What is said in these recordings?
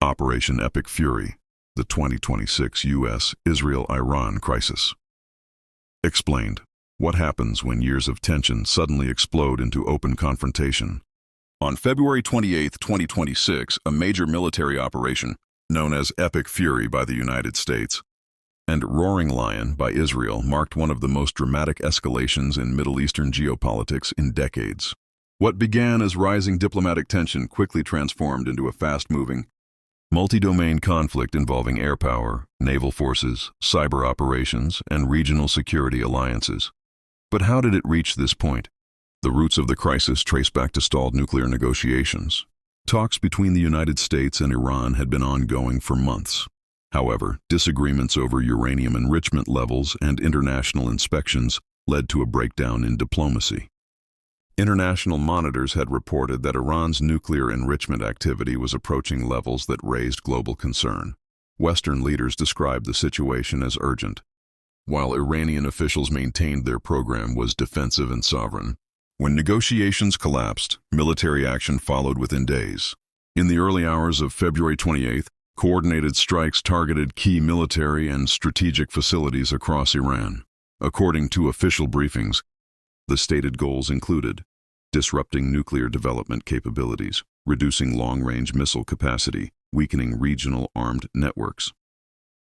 Operation Epic Fury, the 2026 U.S.-Israel-Iran crisis. Explained. What happens when years of tension suddenly explode into open confrontation? On February 28, 2026, a major military operation, known as Epic Fury by the United States and Roaring Lion by Israel, marked one of the most dramatic escalations in Middle Eastern geopolitics in decades. What began as rising diplomatic tension quickly transformed into a fast-moving, multi-domain conflict involving air power, naval forces, cyber operations, and regional security alliances. But how did it reach this point? The roots of the crisis trace back to stalled nuclear negotiations. Talks between the United States and Iran had been ongoing for months. However, disagreements over uranium enrichment levels and international inspections led to a breakdown in diplomacy. International monitors had reported that Iran's nuclear enrichment activity was approaching levels that raised global concern. Western leaders described the situation as urgent, while Iranian officials maintained their program was defensive and sovereign. When negotiations collapsed, military action followed within days. In the early hours of February 28th, coordinated strikes targeted key military and strategic facilities across Iran. According to official briefings, the stated goals included disrupting nuclear development capabilities, reducing long-range missile capacity, weakening regional armed networks.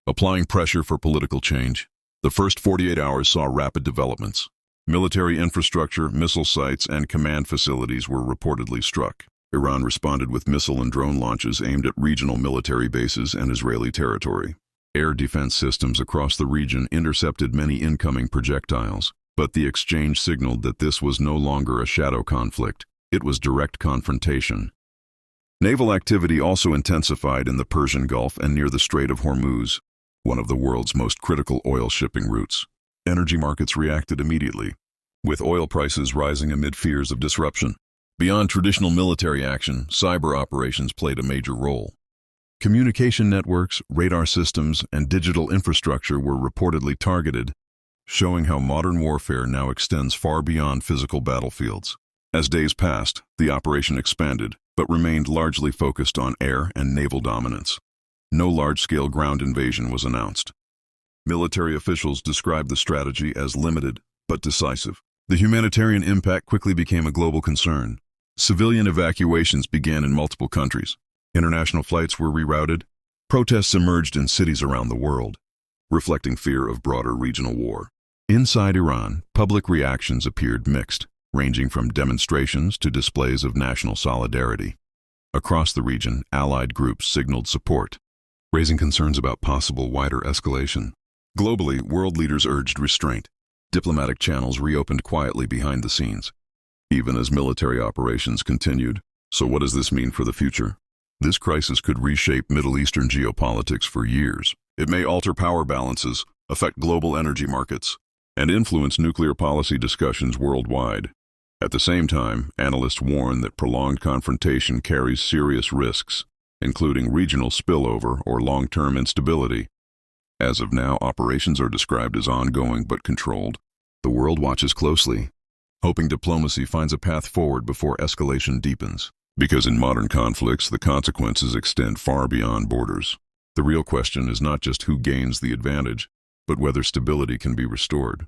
Applying pressure for political change. The first 48 hours saw rapid developments. Military infrastructure, missile sites, and command facilities were reportedly struck. Iran responded with missile and drone launches aimed at regional military bases and Israeli territory. Air defense systems across the region intercepted many incoming projectiles. But the exchange signaled that this was no longer a shadow conflict, it was direct confrontation. Naval activity also intensified in the Persian Gulf and near the Strait of Hormuz, one of the world's most critical oil shipping routes. Energy markets reacted immediately, with oil prices rising amid fears of disruption. Beyond traditional military action, cyber operations played a major role. Communication networks, radar systems, and digital infrastructure were reportedly targeted, showing how modern warfare now extends far beyond physical battlefields. As days passed, the operation expanded, but remained largely focused on air and naval dominance. No large-scale ground invasion was announced. Military officials described the strategy as limited, but decisive. The humanitarian impact quickly became a global concern. Civilian evacuations began in multiple countries. International flights were rerouted. Protests emerged in cities around the world, reflecting fear of broader regional war. Inside Iran, public reactions appeared mixed, ranging from demonstrations to displays of national solidarity. Across the region, allied groups signaled support, raising concerns about possible wider escalation. Globally, world leaders urged restraint. Diplomatic channels reopened quietly behind the scenes, even as military operations continued. So what does this mean for the future? This crisis could reshape Middle Eastern geopolitics for years. It may alter power balances, affect global energy markets, and influence nuclear policy discussions worldwide. At the same time, analysts warn that prolonged confrontation carries serious risks, including regional spillover or long-term instability. As of now, operations are described as ongoing but controlled. The world watches closely, hoping diplomacy finds a path forward before escalation deepens. Because in modern conflicts, the consequences extend far beyond borders. The real question is not just who gains the advantage, but whether stability can be restored.